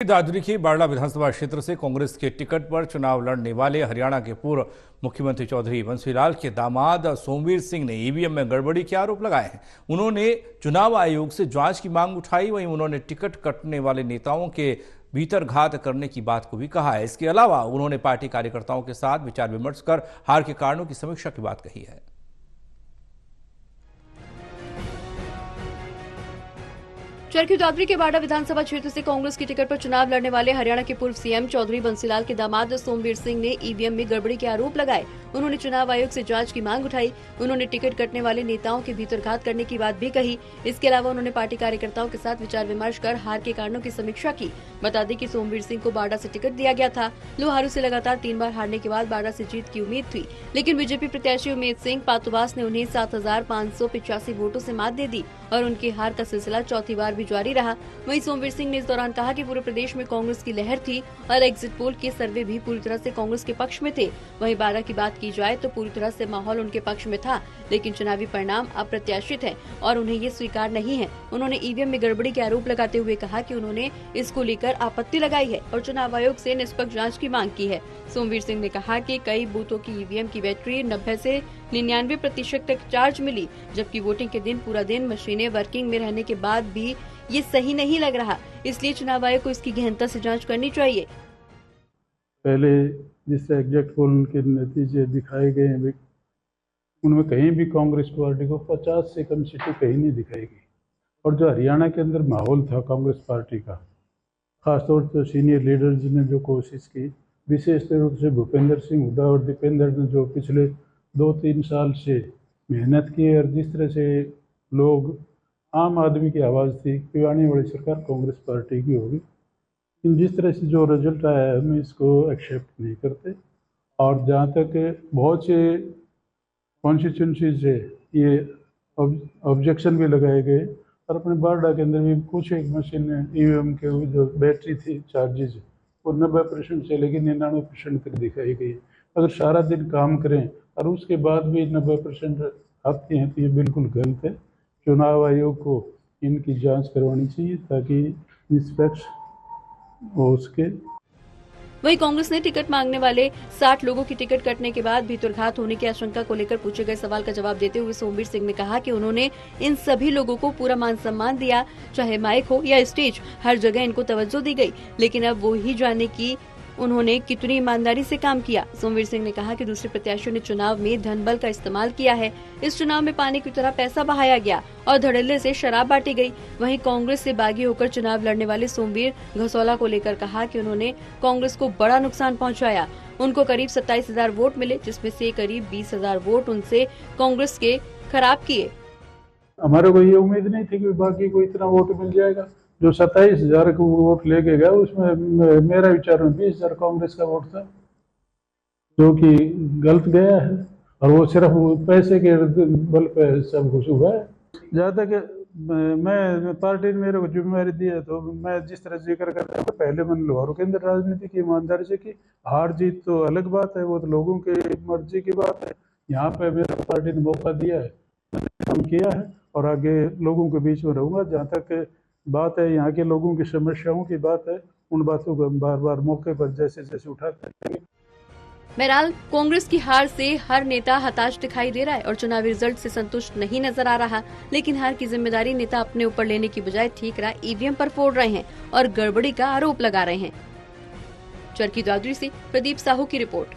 दादरी की बाड़ला विधानसभा क्षेत्र से कांग्रेस के टिकट पर चुनाव लड़ने वाले हरियाणा के पूर्व मुख्यमंत्री चौधरी बंसीलाल के दामाद सोमवीर सिंह ने ईवीएम में गड़बड़ी के आरोप लगाए हैं। उन्होंने चुनाव आयोग से जांच की मांग उठाई, वहीं उन्होंने टिकट कटने वाले नेताओं के भीतरघात करने की बात को भी कहा है। इसके अलावा उन्होंने पार्टी कार्यकर्ताओं के साथ विचार विमर्श कर हार के कारणों की समीक्षा की बात कही है। चरखी दादरी के बाड़ा विधानसभा क्षेत्र से कांग्रेस की टिकट पर चुनाव लड़ने वाले हरियाणा के पूर्व सीएम चौधरी बंसीलाल के दामाद सोमवीर सिंह ने ईवीएम में गड़बड़ी के आरोप लगाए। उन्होंने चुनाव आयोग से जांच की मांग उठाई। उन्होंने टिकट कटने वाले नेताओं के भीतरघात करने की बात भी कही। इसके अलावा उन्होंने पार्टी कार्यकर्ताओं के साथ विचार विमर्श कर हार के कारणों की समीक्षा की। बता दें कि सोमवीर सिंह को बाड़ा से टिकट दिया गया था। लोहारू से लगातार 3 बार हारने के बाद बाड़ा से जीत की उम्मीद थी, लेकिन बीजेपी प्रत्याशी उमेद सिंह पातुवास ने उन्हें 7,585 वोटों से मात दे दी और उनकी हार का सिलसिला चौथी बार भी जारी रहा। वहीं सोमवीर सिंह ने इस दौरान कहा कि पूरे प्रदेश में कांग्रेस की लहर थी और एग्जिट पोल के सर्वे भी पूरी तरह से कांग्रेस के पक्ष में थे। वहीं बाड़ा की बात की जाए तो पूरी तरह से माहौल उनके पक्ष में था, लेकिन चुनावी परिणाम अप्रत्याशित है और उन्हें ये स्वीकार नहीं है। उन्होंने ईवीएम में गड़बड़ी के आरोप लगाते हुए कहा कि उन्होंने इसको लेकर आपत्ति लगाई है और चुनाव आयोग से निष्पक्ष जांच की मांग की है। सोमवीर सिंह ने कहा कि कई बूथों की ईवीएम की बैटरी 90 से 99% तक चार्ज मिली, जबकि वोटिंग के दिन पूरा दिन मशीनें वर्किंग में रहने के बाद भी ये सही नहीं लग रहा। इसलिए चुनाव आयोग को इसकी गहनता से जांच करनी चाहिए। पहले जिस एग्जिट पोल के नतीजे दिखाए गए हैं, उनमें कहीं भी कांग्रेस पार्टी को 50 से कम सीटें कहीं नहीं दिखाई गई। और जो हरियाणा के अंदर माहौल था कांग्रेस पार्टी का, खासतौर पर सीनियर लीडर्स ने जो कोशिश की, विशेष रूप से भूपेंद्र सिंह हुड्डा और दीपेंद्र ने जो पिछले 2-3 साल से मेहनत की, और जिस तरह से लोग आम आदमी की आवाज़ थी कि आने वाली सरकार कांग्रेस पार्टी की होगी, जिस तरह से जो रिजल्ट आया है हम इसको एक्सेप्ट नहीं करते। और जहाँ तक बहुत से कॉन्स्टिट्यूंसी से ये ऑब्जेक्शन भी लगाए गए, और अपने बारडा के अंदर भी कुछ एक मशीन ईवीएम के जो बैटरी थी चार्जेज वो 90% से लेकर 99% तक दिखाई गई। अगर सारा दिन काम करें और उसके बाद भी 90% आती हैं तो ये बिल्कुल गलत है। चुनाव आयोग को इनकी जांच करवानी चाहिए ताकि निष्पक्ष हो सके। वहीं कांग्रेस ने टिकट मांगने वाले 60 लोगों की टिकट कटने के बाद भीतरघात होने की आशंका को लेकर पूछे गए सवाल का जवाब देते हुए सोमवीर सिंह ने कहा कि उन्होंने इन सभी लोगों को पूरा मान सम्मान दिया, चाहे माइक हो या स्टेज, हर जगह इनको तवज्जो दी गई, लेकिन अब वो ही जाने की उन्होंने कितनी ईमानदारी से काम किया। सोमवीर सिंह ने कहा कि दूसरे प्रत्याशियों ने चुनाव में धन बल का इस्तेमाल किया है। इस चुनाव में पानी की तरह पैसा बहाया गया और धड़ल्ले से शराब बांटी गई। वहीं कांग्रेस से बागी होकर चुनाव लड़ने वाले सोमवीर घसौला को लेकर कहा कि उन्होंने कांग्रेस को बड़ा नुकसान पहुंचाया। उनको करीब 27,000 वोट मिले, जिसमें से करीब 20,000 वोट उनसे कांग्रेस के खराब किए। हमारे को ये उम्मीद नहीं थी कि बाकी को इतना वोट मिल जाएगा। जो 27,000 को वोट लेके गया उसमें मेरा विचार में 20,000 कांग्रेस का वोट था, जो कि गलत गया है, और वो सिर्फ पैसे के बल पे सब कुछ हुआ है। जहाँ तक मैं पार्टी ने मेरे को जिम्मेवारी दी है, तो मैं जिस तरह जिक्र कर रहा हूँ, पहले मैंने लोहारू के अंदर राजनीति की ईमानदारी से की। हार जीत तो अलग बात है, वो तो लोगों के मर्जी की बात है। यहाँ पे मेरे पार्टी ने मौका दिया है, काम किया है, और आगे लोगों के बीच में रहूँगा। जहाँ तक बात है यहाँ के लोगों की समस्याओं की बात है, उन बातों को हम बार बार मौके पर जैसे जैसे उठाते हैं। बहरहाल कांग्रेस की हार से हर नेता हताश दिखाई दे रहा है और चुनावी रिजल्ट से संतुष्ट नहीं नजर आ रहा, लेकिन हार की जिम्मेदारी नेता अपने ऊपर लेने की बजाय ठीक रहा ईवीएम पर फोड़ रहे हैं और गड़बड़ी का आरोप लगा रहे हैं। चरखी दादरी से प्रदीप साहू की रिपोर्ट।